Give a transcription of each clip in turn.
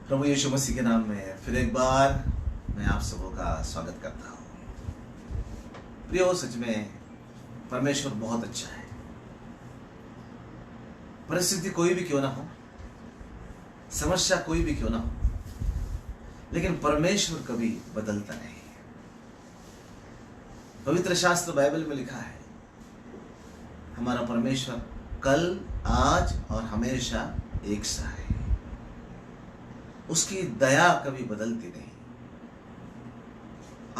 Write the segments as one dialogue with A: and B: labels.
A: प्रभु यीशु मसीह के नाम में फिर एक बार मैं आप सबों का स्वागत करता हूँ। प्रियो, सच में परमेश्वर बहुत अच्छा है। परिस्थिति कोई भी क्यों ना हो, समस्या कोई भी क्यों ना हो, लेकिन परमेश्वर कभी बदलता नहीं है। पवित्र शास्त्र बाइबल में लिखा है, हमारा परमेश्वर कल, आज और हमेशा एक सा है। उसकी दया कभी बदलती नहीं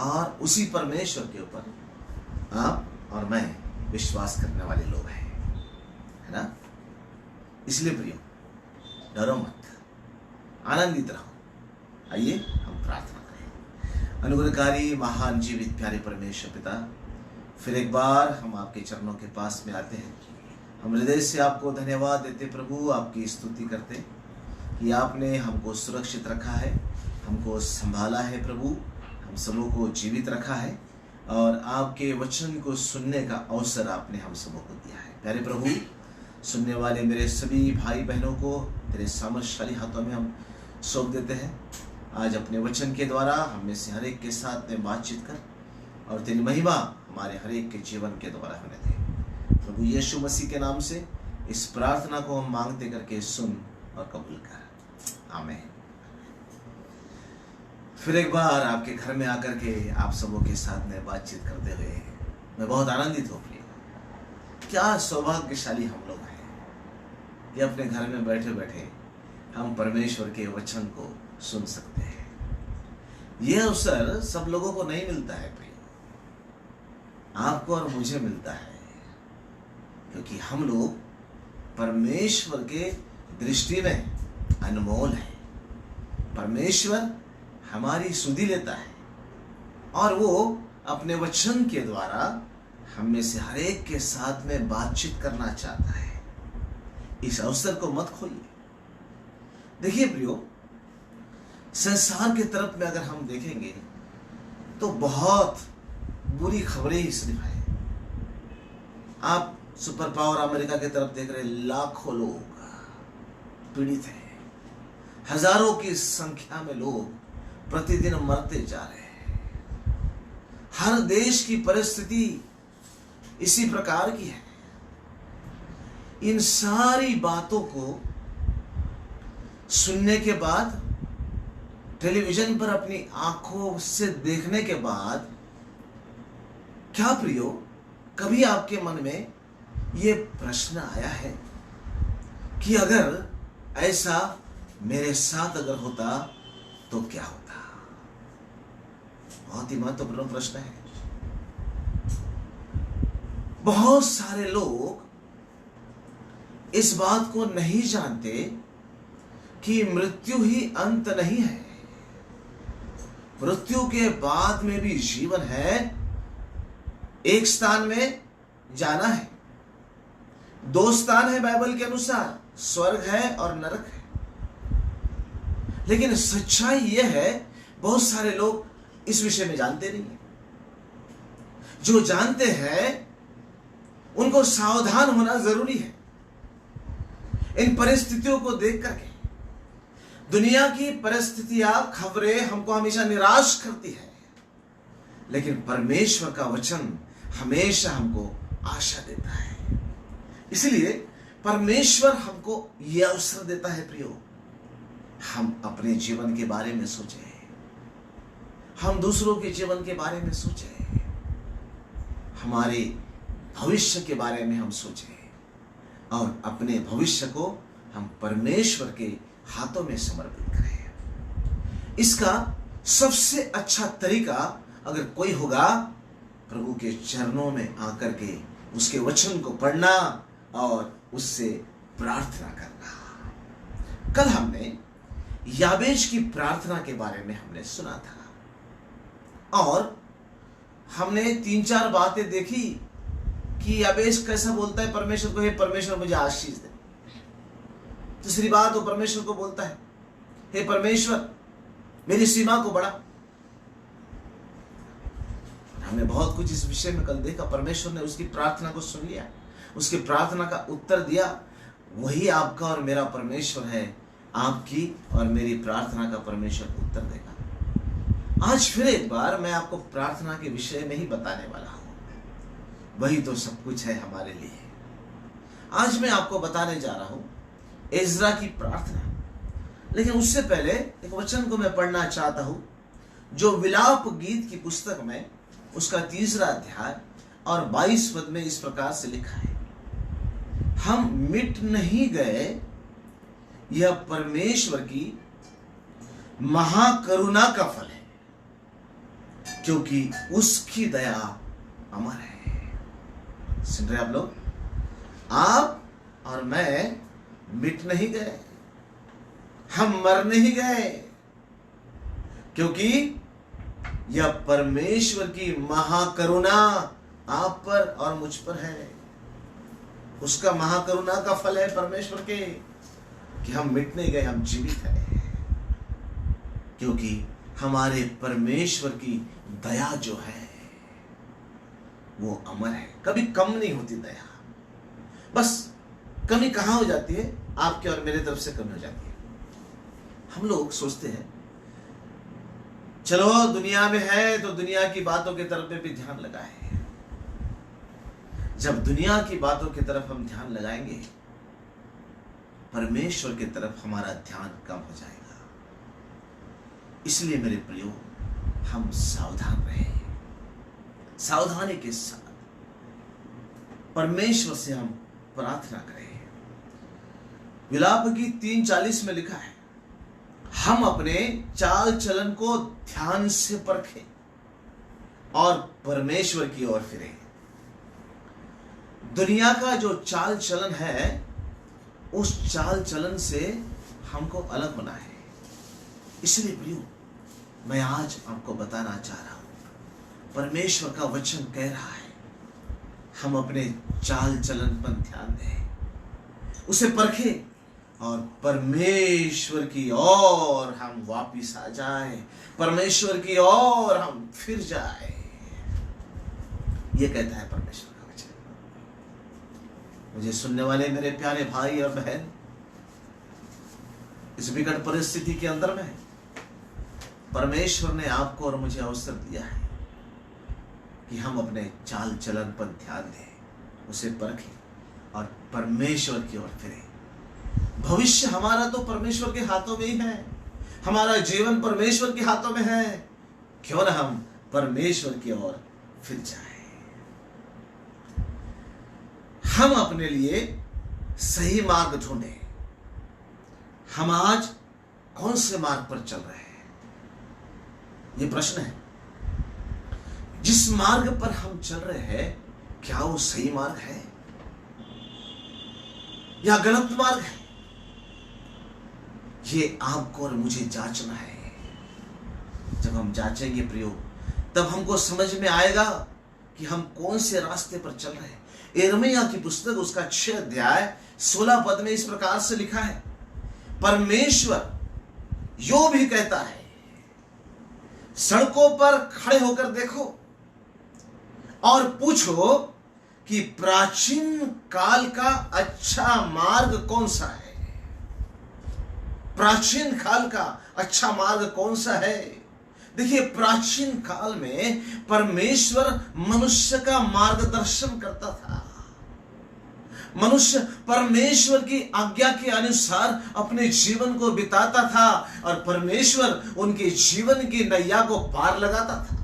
A: और उसी परमेश्वर के ऊपर आप और मैं विश्वास करने वाले लोग हैं, है ना। इसलिए प्रियो, डरो मत, आनंदित रहो। आइए हम प्रार्थना करें। अनुग्रहकारी महान जीवित प्यारे परमेश्वर पिता, फिर एक बार हम आपके चरणों के पास में आते हैं। हम हृदय से आपको धन्यवाद देते प्रभु, आपकी स्तुति करते कि आपने हमको सुरक्षित रखा है, हमको संभाला है प्रभु, हम सबों को जीवित रखा है और आपके वचन को सुनने का अवसर आपने हम सबों को दिया है। प्यारे प्रभु, सुनने वाले मेरे सभी भाई बहनों को तेरे सामर्थ्यशाली हाथों में हम सौंप देते हैं। आज अपने वचन के द्वारा हम में से हर एक के साथ में बातचीत कर और तेरी महिमा हमारे हर एक के जीवन के द्वारा होने दे। प्रभु यीशु मसीह के नाम से इस प्रार्थना को हम मांगते करके सुन और कबूल कर, आमीन। फिर एक बार आपके घर में आकर के आप सबों के साथ में बातचीत करते हुए मैं बहुत आनंदित हो गया। क्या सौभाग्यशाली हम लोग हैं कि अपने घर में बैठे बैठे हम परमेश्वर के वचन को सुन सकते हैं। यह अवसर सब लोगों को नहीं मिलता है प्रिय, आपको और मुझे मिलता है, क्योंकि हम लोग परमेश्वर के दृष्टि में अनमोल है। परमेश्वर हमारी सुधि लेता है और वो अपने वचन के द्वारा हम में से हर एक के साथ में बातचीत करना चाहता है। इस अवसर को मत खोइए। देखिए प्रियो, संसार की तरफ में अगर हम देखेंगे तो बहुत बुरी खबरें ही सिर्फ है। आप सुपर पावर अमेरिका की तरफ देख रहे, लाखों लोग पीड़ित हैं, हजारों की संख्या में लोग प्रतिदिन मरते जा रहे हैं। हर देश की परिस्थिति इसी प्रकार की है। इन सारी बातों को सुनने के बाद, टेलीविजन पर अपनी आंखों से देखने के बाद, क्या प्रियो कभी आपके मन में यह प्रश्न आया है कि अगर ऐसा मेरे साथ अगर होता तो क्या होता? बहुत ही महत्वपूर्ण प्रश्न है। बहुत सारे लोग इस बात को नहीं जानते कि मृत्यु ही अंत नहीं है। मृत्यु के बाद में भी जीवन है। एक स्थान में जाना है, दो स्थान है बाइबल के अनुसार, स्वर्ग है और नरक है। लेकिन सच्चाई यह है, बहुत सारे लोग इस विषय में जानते नहीं है। जो जानते हैं उनको सावधान होना जरूरी है। इन परिस्थितियों को देख करके दुनिया की परिस्थितियां, खबरें हमको हमेशा निराश करती है, लेकिन परमेश्वर का वचन हमेशा हमको आशा देता है। इसलिए परमेश्वर हमको यह अवसर देता है प्रियो, हम अपने जीवन के बारे में सोचें, हम दूसरों के जीवन के बारे में सोचें, हमारे भविष्य के बारे में हम सोचें और अपने भविष्य को हम परमेश्वर के हाथों में समर्पित करें। इसका सबसे अच्छा तरीका अगर कोई होगा, प्रभु के चरणों में आकर के उसके वचन को पढ़ना और उससे प्रार्थना करना। कल हमने याबेश की प्रार्थना के बारे में हमने सुना था और हमने 3-4 बातें देखी कि याबेश कैसा बोलता है परमेश्वर को, हे परमेश्वर मुझे आशीष दे। दूसरी बात, वो परमेश्वर को बोलता है, हे परमेश्वर मेरी सीमा को बढ़ा। हमने बहुत कुछ इस विषय में कल देखा। परमेश्वर ने उसकी प्रार्थना को सुन लिया, उसकी प्रार्थना का उत्तर दिया। वही आपका और मेरा परमेश्वर है। आपकी और मेरी प्रार्थना का परमेश्वर उत्तर देगा। आज फिर एक बार मैं आपको प्रार्थना के विषय में ही बताने वाला हूं। वही तो सब कुछ है हमारे लिए। आज मैं आपको बताने जा रहा हूं एज्रा की प्रार्थना। लेकिन उससे पहले एक वचन को मैं पढ़ना चाहता हूं जो विलाप गीत की पुस्तक में उसका 3रा अध्याय और 22 पद में इस प्रकार से लिखा है, हम मिट नहीं गए, यह परमेश्वर की महाकरुणा का फल है, क्योंकि उसकी दया अमर है। सुन रहे आप लोग? आप और मैं मिट नहीं गए, हम मर नहीं गए, क्योंकि यह परमेश्वर की महाकरुणा आप पर और मुझ पर है। उसका महाकरुणा का फल है परमेश्वर के कि हम मिट नहीं गए, हम जीवित हैं, क्योंकि हमारे परमेश्वर की दया जो है वो अमर है, कभी कम नहीं होती दया। बस कमी कहां हो जाती है? आपके और मेरे तरफ से कमी हो जाती है। हम लोग सोचते हैं चलो दुनिया में है तो दुनिया की बातों की तरफ में भी ध्यान लगाए। जब दुनिया की बातों की तरफ हम ध्यान लगाएंगे, परमेश्वर की तरफ हमारा ध्यान कम हो जाएगा। इसलिए मेरे प्रियो, हम सावधान रहें, सावधानी के साथ परमेश्वर से हम प्रार्थना करें। विलाप गीत 3:40 में लिखा है, हम अपने चाल चलन को ध्यान से परखें और परमेश्वर की ओर फिरें। दुनिया का जो चाल चलन है, उस चाल चलन से हमको अलग होना है। इसलिए प्रियो, मैं आज आपको बताना चाह रहा हूं, परमेश्वर का वचन कह रहा है हम अपने चाल चलन पर ध्यान दें, उसे परखें और परमेश्वर की ओर हम वापिस आ जाएं, परमेश्वर की ओर हम फिर जाएं। यह कहता है परमेश्वर का वचन। मुझे सुनने वाले मेरे प्यारे भाई और बहन, इस विकट परिस्थिति के अंदर में परमेश्वर ने आपको और मुझे अवसर दिया है कि हम अपने चाल चलन पर ध्यान दें, उसे परखें और परमेश्वर की ओर फिरें। भविष्य हमारा तो परमेश्वर के हाथों में ही है, हमारा जीवन परमेश्वर के हाथों में है। क्यों ना हम परमेश्वर की ओर फिर जाएं। हम अपने लिए सही मार्ग ढूंढें। हम आज कौन से मार्ग पर चल रहे हैं? ये प्रश्न है। जिस मार्ग पर हम चल रहे हैं, क्या वो सही मार्ग है या गलत मार्ग है? ये आपको और मुझे जांचना है। जब हम जांचेंगे प्रियो, तब हमको समझ में आएगा कि हम कौन से रास्ते पर चल रहे हैं। यिर्मयाह की पुस्तक उसका 6 अध्याय 16 पद में इस प्रकार से लिखा है, परमेश्वर यो भी कहता है, सड़कों पर खड़े होकर देखो और पूछो कि प्राचीन काल का अच्छा मार्ग कौन सा है। प्राचीन काल का अच्छा मार्ग कौन सा है? देखिए, प्राचीन काल में परमेश्वर मनुष्य का मार्गदर्शन करता था। मनुष्य परमेश्वर की आज्ञा के अनुसार अपने जीवन को बिताता था और परमेश्वर उनके जीवन की नैया को पार लगाता था।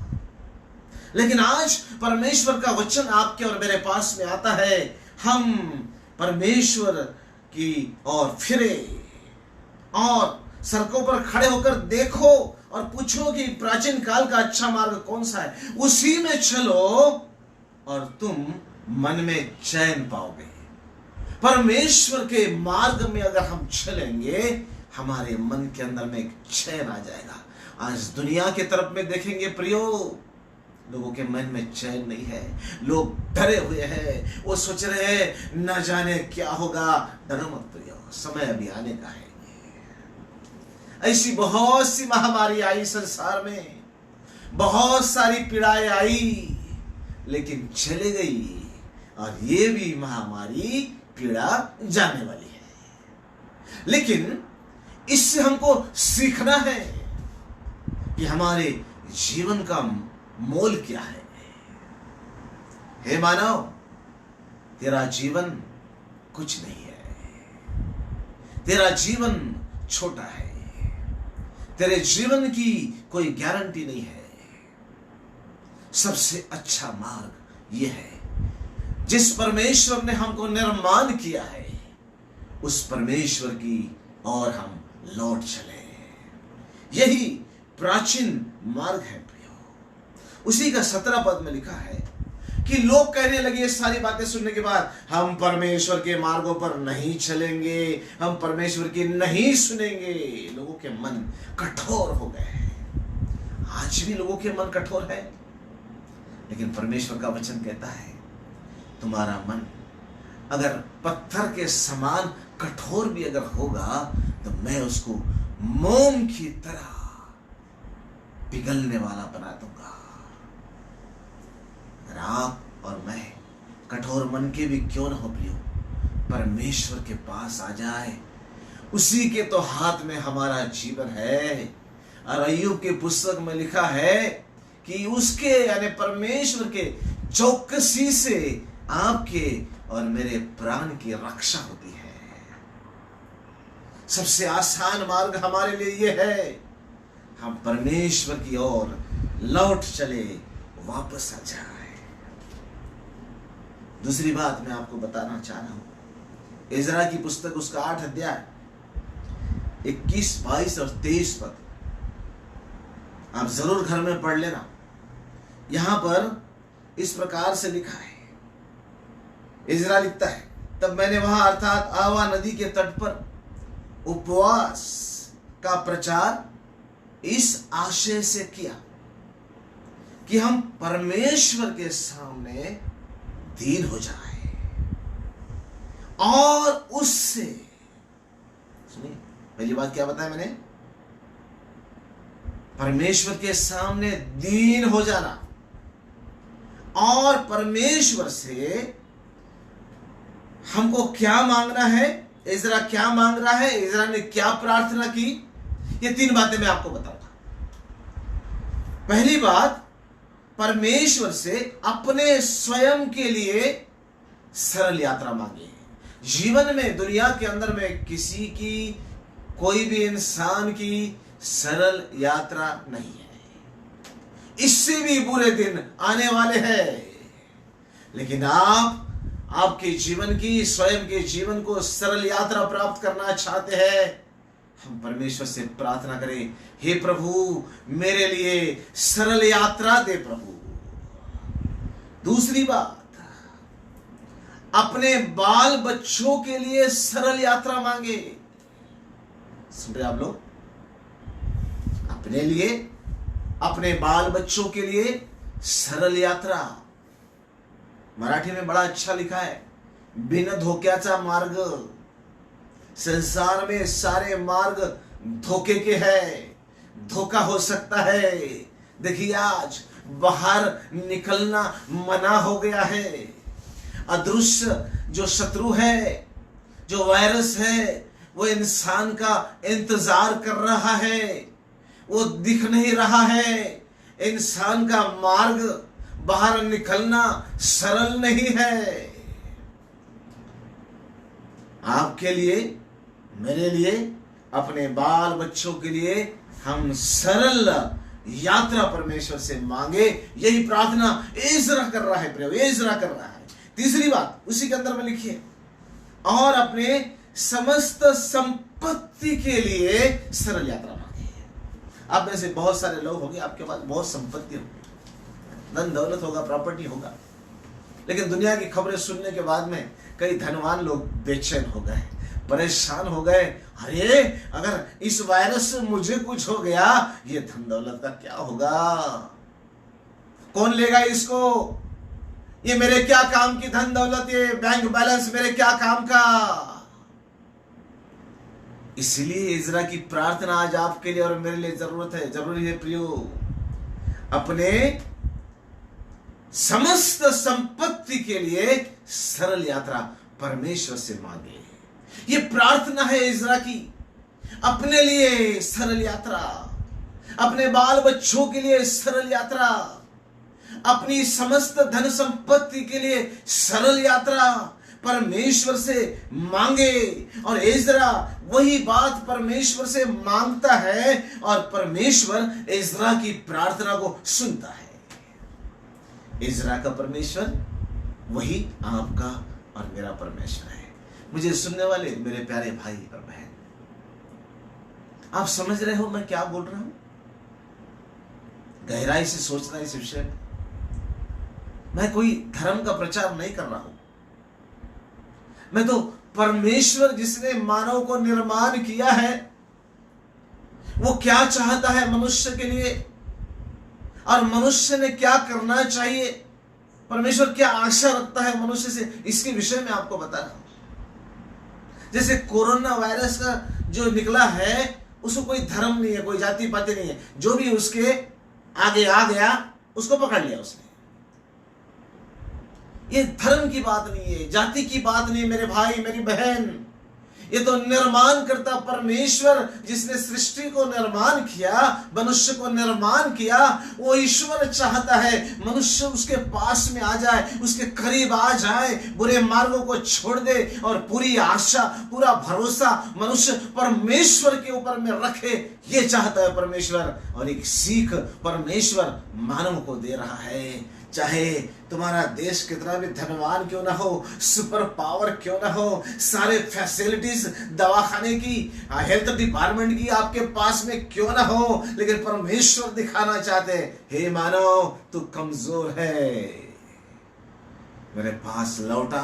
A: लेकिन आज परमेश्वर का वचन आपके और मेरे पास में आता है, हम परमेश्वर की ओर फिरे और सड़कों पर खड़े होकर देखो और पूछो कि प्राचीन काल का अच्छा मार्ग कौन सा है, उसी में चलो और तुम मन में चैन पाओगे। परमेश्वर के मार्ग में अगर हम चलेंगे, हमारे मन के अंदर में एक चैन आ जाएगा। आज दुनिया की तरफ में देखेंगे प्रियो, लोगों के मन में चैन नहीं है, लोग डरे हुए हैं, वो सोच रहे हैं न जाने क्या होगा। डरो मत प्रियो, समय अभी आने का है। ऐसी बहुत सी महामारी आई संसार में, बहुत सारी पीड़ाएं आई, लेकिन चले गई और ये भी महामारी पीड़ा जाने वाली है। लेकिन इससे हमको सीखना है कि हमारे जीवन का मोल क्या है। हे मानव, तेरा जीवन कुछ नहीं है, तेरा जीवन छोटा है, तेरे जीवन की कोई गारंटी नहीं है। सबसे अच्छा मार्ग यह है, जिस परमेश्वर ने हमको निर्माण किया है उस परमेश्वर की ओर हम लौट चले। यही प्राचीन मार्ग है प्रियो। उसी का 17 पद में लिखा है कि लोग कहने लगे ये सारी बातें सुनने के बाद, हम परमेश्वर के मार्गों पर नहीं चलेंगे, हम परमेश्वर की नहीं सुनेंगे। लोगों के मन कठोर हो गए हैं। आज भी लोगों के मन कठोर है, लेकिन परमेश्वर का वचन कहता है तुम्हारा मन अगर पत्थर के समान कठोर भी अगर होगा तो मैं उसको मोम की तरह पिघलने वाला बना दूंगा। अगर आप और मैं कठोर मन के भी क्यों न हो प्रियो, परमेश्वर के पास आ जाए, उसी के तो हाथ में हमारा जीवन है। और अय्यूब के पुस्तक में लिखा है कि उसके यानी परमेश्वर के चौकसी से आपके और मेरे प्राण की रक्षा होती है। सबसे आसान मार्ग हमारे लिए यह है, हम परमेश्वर की ओर लौट चले, वापस आ जाए। दूसरी बात मैं आपको बताना चाह रहा हूं, इज़रा की पुस्तक उसका 8 अध्याय 21, 22 और 23 पद आप जरूर घर में पढ़ लेना। यहां पर इस प्रकार से लिखा है, इज़रा लिखता है, तब मैंने वहां अर्थात आवा नदी के तट पर उपवास का प्रचार इस आशय से किया कि हम परमेश्वर के सामने दीन हो जाए और उससे, सुनिए पहली बात क्या बताया मैंने, परमेश्वर के सामने दीन हो जाना और परमेश्वर से हमको क्या मांगना है। इज़रा क्या मांग रहा है, इज़रा ने क्या प्रार्थना की, ये 3 बातें मैं आपको बताऊंगा। पहली बात, परमेश्वर से अपने स्वयं के लिए सरल यात्रा मांगे। जीवन में, दुनिया के अंदर में किसी की, कोई भी इंसान की सरल यात्रा नहीं है। इससे भी बुरे दिन आने वाले हैं, लेकिन आप आपके जीवन की, स्वयं के जीवन को सरल यात्रा प्राप्त करना चाहते हैं, हम परमेश्वर से प्रार्थना करें, हे प्रभु मेरे लिए सरल यात्रा दे प्रभु। दूसरी बात, अपने बाल बच्चों के लिए सरल यात्रा मांगे। सुन रहे आप लोग, अपने लिए, अपने बाल बच्चों के लिए सरल यात्रा। मराठी में बड़ा अच्छा लिखा है, बिन धोक्याचा मार्ग। संसार में सारे मार्ग धोखे के हैं, धोखा हो सकता है। देखिए आज बाहर निकलना मना हो गया है। अदृश्य जो शत्रु है, जो वायरस है, वो इंसान का इंतजार कर रहा है, वो दिख नहीं रहा है। इंसान का मार्ग बाहर निकलना सरल नहीं है। आपके लिए, मेरे लिए, अपने बाल बच्चों के लिए हम सरल यात्रा परमेश्वर से मांगे। यही प्रार्थना इज़रा कर रहा है, प्रिय, इज़रा कर रहा है। तीसरी बात उसी के अंदर में लिखिए, और अपने समस्त संपत्ति के लिए सरल यात्रा मांगे। आप में से बहुत सारे लोग होंगे, आपके पास बहुत संपत्ति होगी, धन दौलत होगा, प्रॉपर्टी होगा, लेकिन दुनिया की खबरें सुनने के बाद में कई धनवान लोग बेचैन हो गए, परेशान हो गए। अरे अगर इस वायरस से मुझे कुछ हो गया, ये धन दौलत का क्या होगा, कौन लेगा इसको, ये मेरे क्या काम की धन दौलत, ये बैंक बैलेंस मेरे क्या काम का। इसलिए इज़रा की प्रार्थना आज आपके लिए और मेरे लिए जरूरी है प्रियो, अपने समस्त संपत्ति के लिए सरल यात्रा परमेश्वर से मांगे। ये प्रार्थना है इज़रा की। अपने लिए सरल यात्रा, अपने बाल बच्चों के लिए सरल यात्रा, अपनी समस्त धन संपत्ति के लिए सरल यात्रा परमेश्वर से मांगे। और इज़रा वही बात परमेश्वर से मांगता है और परमेश्वर इज़रा की प्रार्थना को सुनता है। इज़रा का परमेश्वर वही आपका और मेरा परमेश्वर है। मुझे सुनने वाले मेरे प्यारे भाई और बहन, आप समझ रहे हो मैं क्या बोल रहा हूं? गहराई से सोचना इस विषय में। मैं कोई धर्म का प्रचार नहीं कर रहा हूं, मैं तो परमेश्वर जिसने मानव को निर्माण किया है वो क्या चाहता है मनुष्य के लिए और मनुष्य ने क्या करना चाहिए, परमेश्वर क्या आशा रखता है मनुष्य से, इसके विषय में आपको बता रहा हूं। जैसे कोरोना वायरस का जो निकला है उसको कोई धर्म नहीं है, कोई जाति पाति नहीं है, जो भी उसके आगे आ गया उसको पकड़ लिया उसने। ये धर्म की बात नहीं है, जाति की बात नहीं मेरे भाई मेरी बहन, ये तो निर्माण करता परमेश्वर जिसने सृष्टि को निर्माण किया, मनुष्य को निर्माण किया, वो ईश्वर चाहता है मनुष्य उसके पास में आ जाए, उसके करीब आ जाए, बुरे मार्गों को छोड़ दे और पूरी आशा पूरा भरोसा मनुष्य परमेश्वर के ऊपर में रखे। ये चाहता है परमेश्वर और एक सीख परमेश्वर मानव को दे रहा है। चाहे तुम्हारा देश कितना भी धनवान क्यों ना हो, सुपर पावर क्यों ना हो, सारे फैसिलिटीज दवाखाने की, हेल्थ डिपार्टमेंट की आपके पास में क्यों ना हो, लेकिन परमेश्वर दिखाना चाहते, हे मानव तू कमजोर है, मेरे पास लौटा।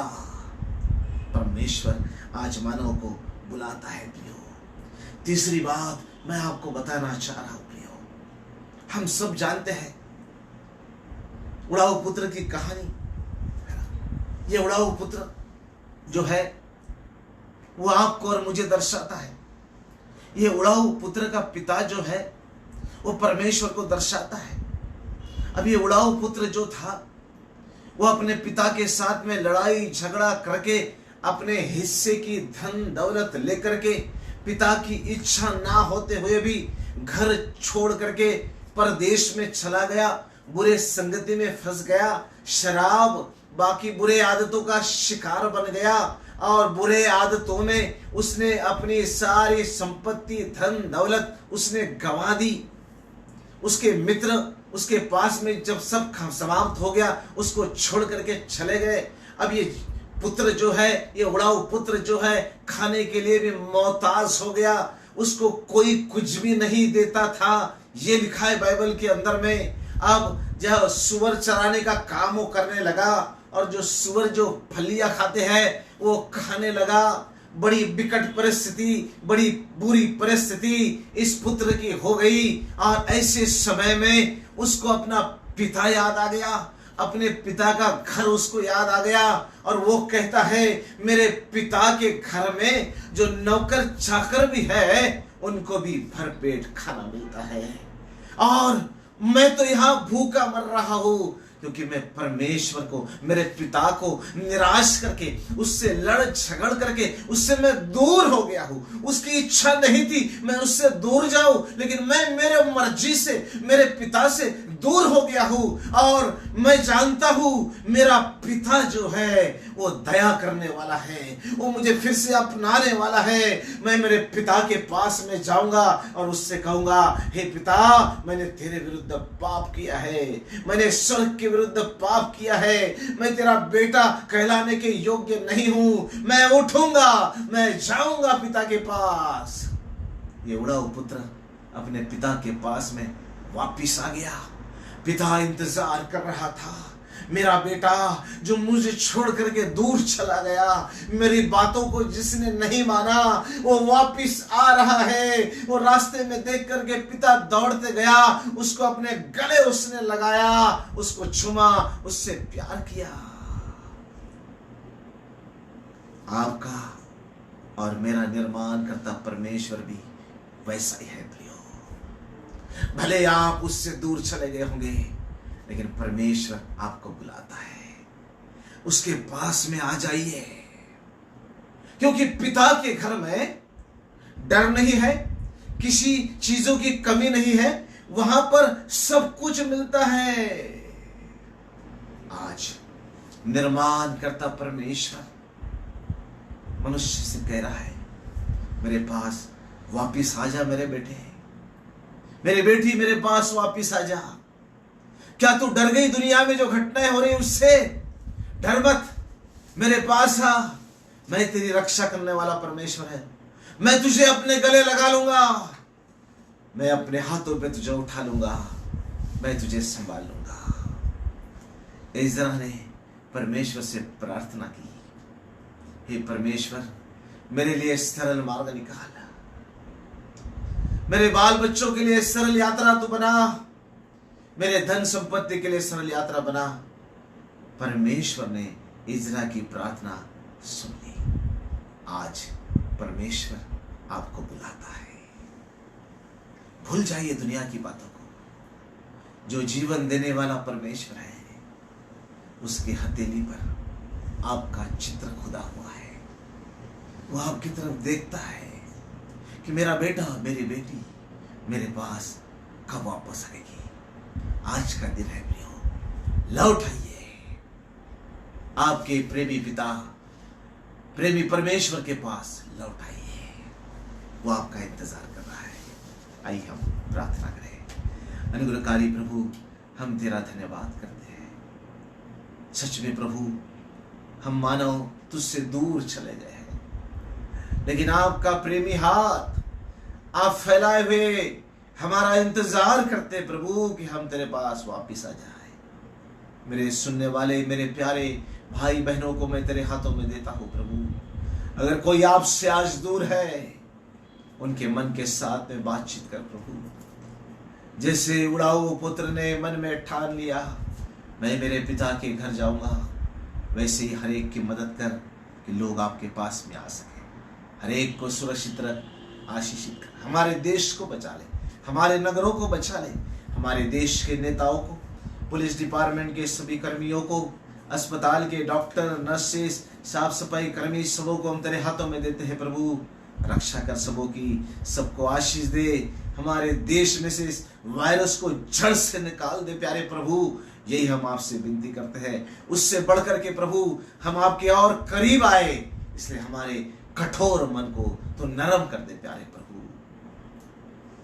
A: परमेश्वर आज मानव को बुलाता है प्रियो। तीसरी बात मैं आपको बताना चाह रहा हूं प्रियो, हम सब जानते हैं उड़ाऊ पुत्र की कहानी। ये उड़ाऊ पुत्र जो है वो आपको और मुझे दर्शाता है। ये उड़ाऊ पुत्र का पिता जो है वो परमेश्वर को दर्शाता है। अब ये उड़ाऊ पुत्र जो था वो अपने पिता के साथ में लड़ाई झगड़ा करके अपने हिस्से की धन दौलत लेकर के पिता की इच्छा ना होते हुए भी घर छोड़ करके परदेश में चला गया, बुरे संगति में फंस गया, शराब बाकी बुरे आदतों का शिकार बन गया और बुरे आदतों में उसने अपनी सारी संपत्ति धन दौलत उसने गंवा दी। उसके मित्र उसके पास में जब सब समाप्त हो गया उसको छोड़ करके चले गए। अब ये पुत्र जो है, ये उड़ाऊ पुत्र जो है खाने के लिए भी मोहताज हो गया, उसको कोई कुछ भी नहीं देता था। ये लिखा है बाइबल के अंदर में। अब जब सुअर चराने का काम वो करने लगा और जो सुअर जो फलियां खाते हैं वो खाने लगा। बड़ी विकट परिस्थिति, बड़ी बुरी परिस्थिति इस पुत्र की हो गई और ऐसे समय में उसको अपना पिता याद आ गया, अपने पिता का घर उसको याद आ गया और वो कहता है मेरे पिता के घर में जो नौकर चाकर भी है उनको भी भरपेट खाना मिलता है और मैं तो यहां भूखा मर रहा हूं क्योंकि मैं परमेश्वर को, मेरे पिता को निराश करके, उससे लड़ झगड़ करके उससे मैं दूर हो गया हूं। उसकी इच्छा नहीं थी मैं उससे दूर जाऊं, लेकिन मैं मेरे मर्जी से मेरे पिता से दूर हो गया हूं और मैं जानता हूं मेरा पिता जो है वो दया करने वाला है, वो मुझे फिर से अपनाने वाला है। मैं मेरे पिता के पास में जाऊंगा और उससे कहूंगा, हे पिता मैंने तेरे विरुद्ध पाप किया है, मैंने स्वर्ग के विरुद्ध पाप किया है, मैं तेरा बेटा कहलाने के योग्य नहीं हूं, मैं उठूंगा, मैं जाऊंगा पिता के पास। ये उड़ाऊ पुत्र अपने पिता के पास में वापिस आ गया। पिता इंतजार कर रहा था, मेरा बेटा जो मुझे छोड़ करके दूर चला गया, मेरी बातों को जिसने नहीं माना वो वापिस आ रहा है। वो रास्ते में देख करके पिता दौड़ते गया, उसको अपने गले उसने लगाया, उसको चुमा, उससे प्यार किया। आपका और मेरा निर्माण करता परमेश्वर भी वैसा ही है प्रियो। भले आप उससे दूर चले गए होंगे लेकिन परमेश्वर आपको बुलाता है, उसके पास में आ जाइए, क्योंकि पिता के घर में डर नहीं है, किसी चीजों की कमी नहीं है, वहां पर सब कुछ मिलता है। आज निर्माण करता परमेश्वर मनुष्य से कह रहा है, मेरे पास वापिस आ जा मेरे बेटे, मेरी बेटी, मेरे पास वापिस आ जा। क्या तू डर गई दुनिया में जो घटनाएं हो रही उससे? डर मत, मेरे पास आ, मैं तेरी रक्षा करने वाला परमेश्वर है। मैं तुझे अपने गले लगा लूंगा, मैं अपने हाथों पे तुझे उठा लूंगा, मैं तुझे संभाल लूंगा। इज़रा ने परमेश्वर से प्रार्थना की, हे परमेश्वर, मेरे लिए सरल मार्ग निकाल, मेरे बाल बच्चों के लिए सरल यात्रा तू बना, मेरे धन संपत्ति के लिए सरल यात्रा बना। परमेश्वर ने इज़रा की प्रार्थना सुन ली। आज परमेश्वर आपको बुलाता है। भूल जाइए दुनिया की बातों को। जो जीवन देने वाला परमेश्वर है, उसकी हथेली पर आपका चित्र खुदा हुआ है। वो आपकी तरफ देखता है कि मेरा बेटा, मेरी बेटी मेरे पास कब वापस आएगी। आज का दिन है प्रियो, लौट आइए। आपके प्रेमी पिता, प्रेमी परमेश्वर के पास लौट आइए। वो आपका इंतजार कर रहा है। आइए हम प्रार्थना करें। अनुग्रहकारी प्रभु, हम तेरा धन्यवाद करते हैं। सच में प्रभु, हम मानो तुझसे दूर चले गए हैं, लेकिन आपका प्रेमी हाथ आप फैलाए हुए हमारा इंतजार करते प्रभु कि हम तेरे पास वापिस आ जाए। मेरे सुनने वाले मेरे प्यारे भाई बहनों को मैं तेरे हाथों में देता हूं प्रभु। अगर कोई आपसे आज दूर है, उनके मन के साथ में बातचीत कर प्रभु। जैसे उड़ाऊ पुत्र ने मन में ठान लिया, मैं मेरे पिता के घर जाऊंगा, वैसे ही हर एक की मदद कर कि लोग आपके पास में आ सके। हर एक को सुरक्षित रख, आशीषित कर। हमारे देश को बचा ले, हमारे नगरों को बचा ले, हमारे देश के नेताओं को, पुलिस डिपार्टमेंट के सभी कर्मियों को, अस्पताल के डॉक्टर, नर्सेस, साफ सफाई कर्मी, सबों को हम तेरे हाथों में देते हैं प्रभु। रक्षा कर सबों की, सबको आशीष दे। हमारे देश में से इस वायरस को जड़ से निकाल दे प्यारे प्रभु। यही हम आपसे विनती करते हैं। उससे बढ़कर के प्रभु हम आपके और करीब आए, इसलिए हमारे कठोर मन को तो नरम कर दे प्यारे प्रभु,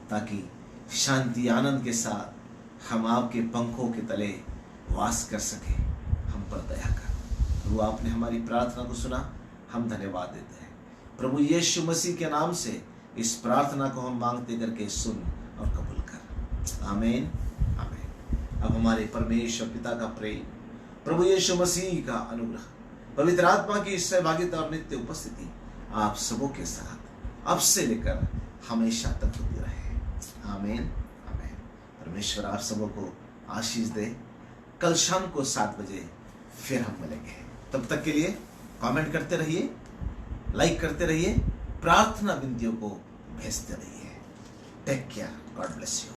A: ताकि शांति आनंद के साथ हम आपके पंखों के तले वास कर सके। हम पर दया कर प्रभु। आपने हमारी प्रार्थना को सुना, हम धन्यवाद देते हैं प्रभु। यीशु मसीह के नाम से इस प्रार्थना को हम मांगते करके सुन और कबूल कर। आमीन, आमीन। अब हमारे परमेश्वर पिता का प्रेम, प्रभु यीशु मसीह का अनुग्रह, पवित्र आत्मा की सहभागिता और नित्य उपस्थिति आप सबों के साथ अब से लेकर हमेशा तक होती रहे। आमीन, आमीन। परमेश्वर आप सबों को आशीष दे। कल शाम को 7 बजे फिर हम मिलेंगे। तब तक के लिए कमेंट करते रहिए, लाइक करते रहिए, प्रार्थना विनतियों को भेजते रहिए। Take care, God bless you.